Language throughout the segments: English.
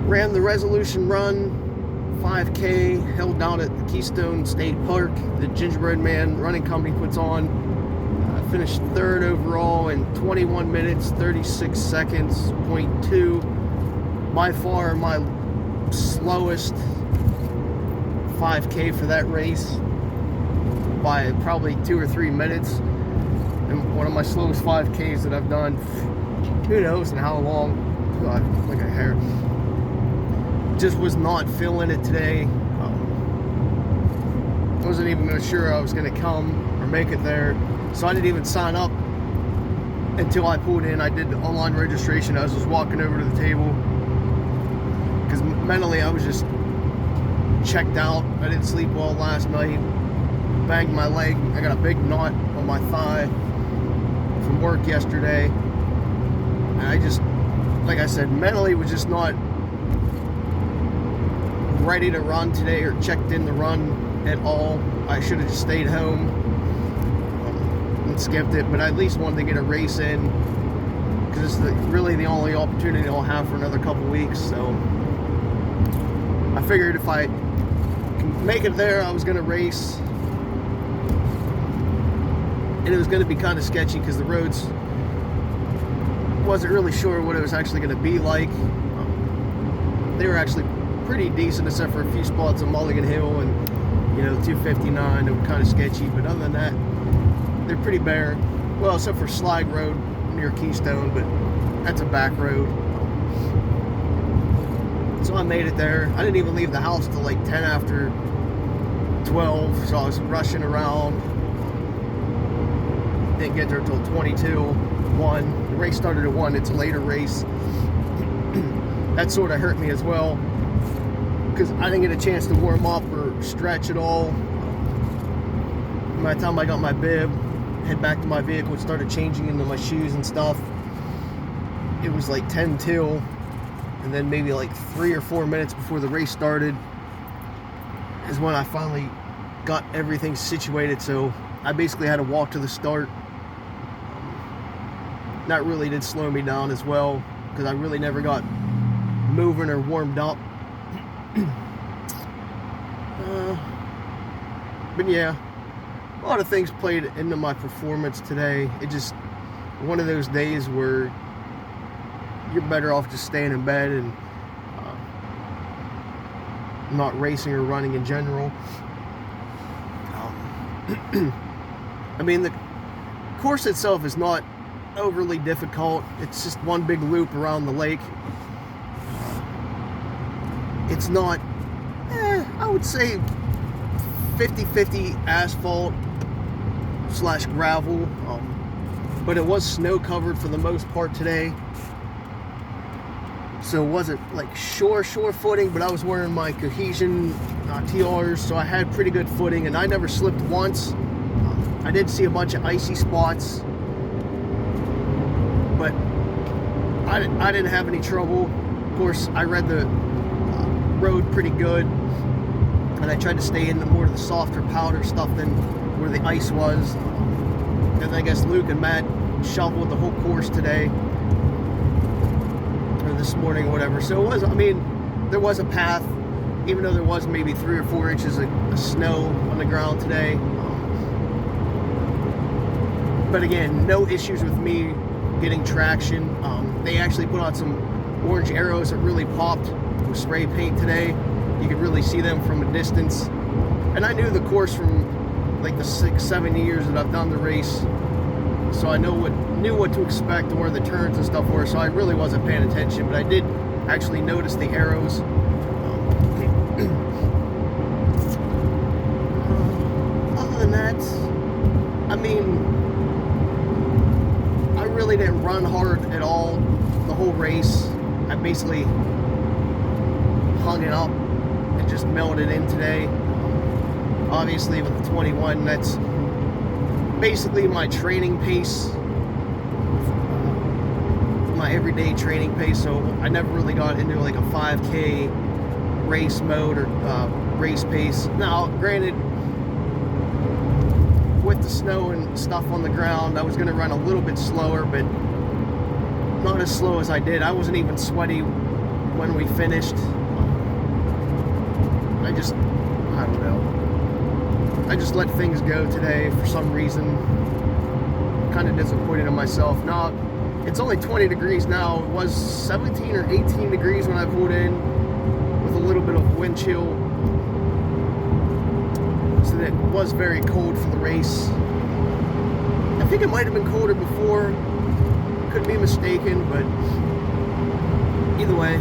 Ran the Resolution Run 5K, held down at the Keystone State Park, the Gingerbread Man Running Company puts on. Finished third overall in 21 minutes, 36 seconds, 0.2. By far my slowest 5K for that race by probably 2 or 3 minutes. And one of my slowest 5Ks that I've done, who knows and how long. God, look at hair. Just was not feeling it today. Wasn't even sure I was going to come or make it there, so I didn't even sign up until I pulled in. I did the online registration as I was walking over to the table because mentally I was just checked out. I didn't sleep well last night. Banged my leg. I got a big knot on my thigh from work yesterday, and I just, like I said, mentally was just not ready to run today or checked in the run at all. I should have just stayed home and skipped it, but I at least wanted to get a race in because it's really the only opportunity I'll have for another couple weeks. So I figured if I can make it there, I was going to race, and it was going to be kind of sketchy because the roads, wasn't really sure what it was actually going to be like. They were actually pretty decent except for a few spots on Mulligan Hill and 259 that were kind of sketchy, but other than that they're pretty bare. Well, except for Slag Road near Keystone, but that's a back road. So I made it there. I didn't even leave the house till like 10 after 12, so I was rushing around. Didn't get there till 22:01. The race started at 1. It's a later race. That sort of hurt me as well because I didn't get a chance to warm up or stretch at all. By the time I got my bib, head back to my vehicle, started changing into my shoes and stuff, it was like 10 till, and then maybe like 3 or 4 minutes before the race started is when I finally got everything situated. So I basically had to walk to the start. That really did slow me down as well because I really never got moving or warmed up. But yeah, a lot of things played into my performance today. It just one of those days where you're better off just staying in bed and not racing or running in general. I mean, the course itself is not overly difficult. It's just one big loop around the lake. It's not, I would say 50-50 asphalt / gravel, but it was snow covered for the most part today, so it wasn't like sure footing, but I was wearing my cohesion TRs, so I had pretty good footing, and I never slipped once. I did see a bunch of icy spots, but I didn't have any trouble. Of course, I read the road pretty good, and I tried to stay in more of the softer powder stuff than where the ice was. And I guess Luke and Matt shoveled the whole course today, or this morning or whatever. So it was, I mean, there was a path, even though there was maybe 3 or 4 inches of snow on the ground today. But again, no issues with me getting traction. They actually put on some orange arrows that really popped with spray paint today. You could really see them from a distance. And I knew the course from like the 6-7 years that I've done the race, so I knew what to expect and where the turns and stuff were, so I really wasn't paying attention, but I did actually notice the arrows. Other than that, I mean, I really didn't run hard at all the whole race. I basically hung it up and just melted in today. Obviously with the 21, that's basically my training pace, my everyday training pace, so I never really got into like a 5K race mode or race pace. Now, granted, with the snow and stuff on the ground, I was going to run a little bit slower, but not as slow as I did. I wasn't even sweaty when we finished. I don't know. I just let things go today for some reason. Kind of disappointed in myself. Now, it's only 20 degrees now. It was 17 or 18 degrees when I pulled in with a little bit of wind chill. So that it was very cold for the race. I think it might have been colder before. Could be mistaken, but either way.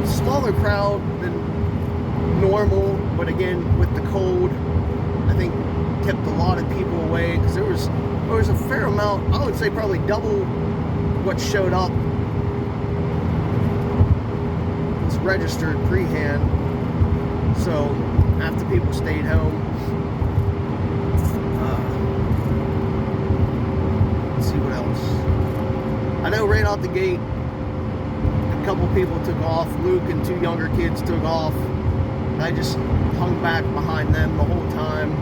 Smaller crowd than normal, but again, with the cold, I think kept a lot of people away, because there was a fair amount. I would say probably double what showed up. It's registered pre-hand, so half the people stayed home. Let's see what else. I know right out the gate, a couple people took off. Luke and two younger kids took off. I just hung back behind them the whole time.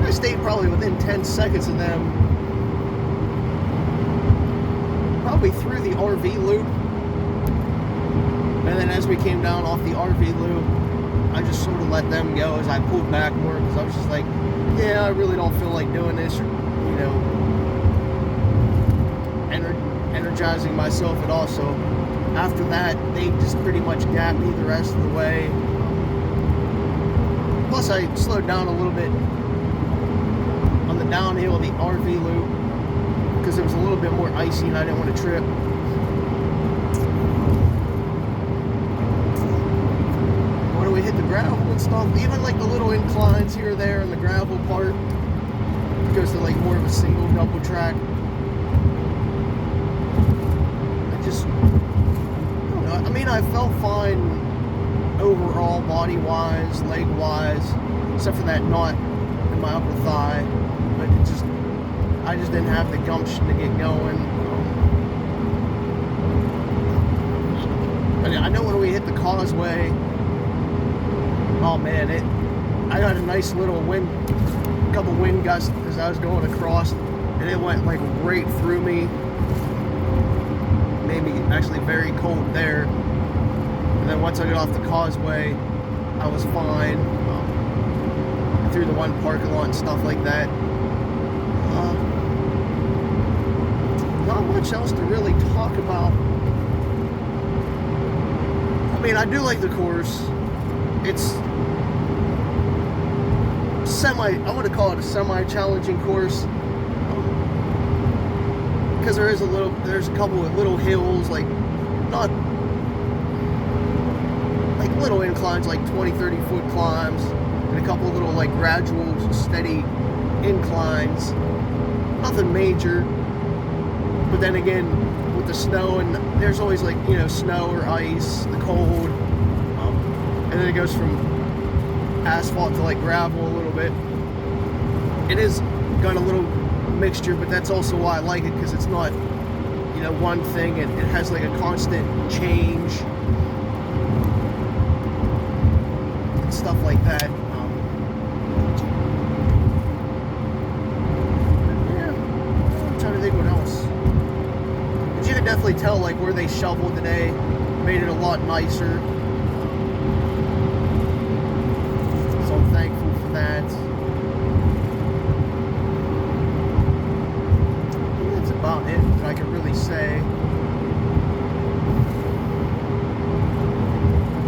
I stayed probably within 10 seconds of them. Probably through the RV loop. And then as we came down off the RV loop, I just sort of let them go as I pulled back more, because I was just like, yeah, I really don't feel like doing this, or, you know, energizing myself at all. So after that, they just pretty much gapped me the rest of the way. Plus, I slowed down a little bit on the downhill of the RV loop, because it was a little bit more icy and I didn't want to trip. When we hit the gravel and stuff, even like the little inclines here or there in the gravel part, it goes to like more of a single double track. I mean, I felt fine overall, body-wise, leg-wise, except for that knot in my upper thigh. But I just didn't have the gumption to get going. I know when we hit the causeway, oh man, I got a nice little couple wind gusts as I was going across, and it went like right through me. Made me actually very cold there. And then once I got off the causeway, I was fine. Through the one parking lot and stuff like that. Not much else to really talk about. I mean, I do like the course. It's I want to call it a semi-challenging course. Because there's a couple of little hills, like, not, like little inclines, like 20, 30 foot climbs, and a couple of little, like, gradual, steady inclines. Nothing major. But then again, with the snow, and there's always, like, you know, snow or ice, the cold, and then it goes from asphalt to, like, gravel a little bit. It is got a little mixture, but that's also why I like it, because it's not, you know, one thing. It has like a constant change and stuff like that. Yeah, I'm trying to think what else. But you can definitely tell, like, where they shoveled today made it a lot nicer. So I'm thankful for that. About it that I can really say. I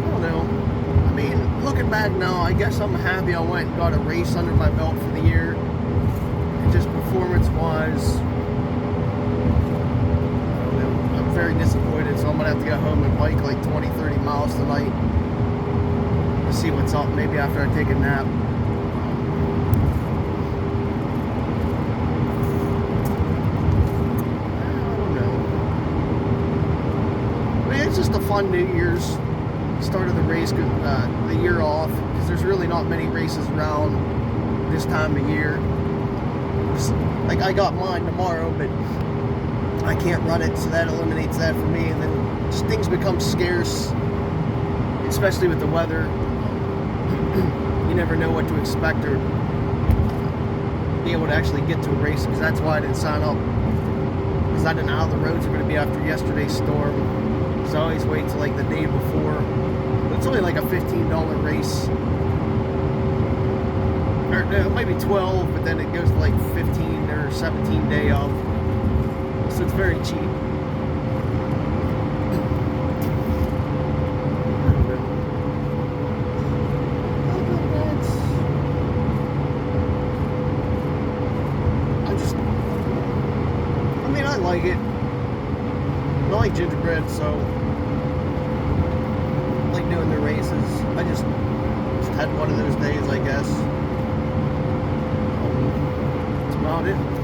don't know. I mean, looking back now, I guess I'm happy I went and got a race under my belt for the year. And just performance-wise, I don't know, I'm very disappointed, so I'm gonna have to go home and bike like 20, 30 miles tonight to see what's up, maybe after I take a nap. It's just a fun New Year's start of the race, the year off, because there's really not many races around this time of year. Like, I got mine tomorrow, but I can't run it, so that eliminates that for me. And then just things become scarce, especially with the weather. You never know what to expect or be able to actually get to a race, because that's why I didn't sign up. Because because I don't know how the roads are going to be after yesterday's storm. So I always wait till like the day before. But it's only like a $15 race. Or it might be 12, but then it goes to like 15 or 17 day off. So it's very cheap. I like it. I like gingerbread, so I like doing the races. I just had one of those days, I guess. That's about it.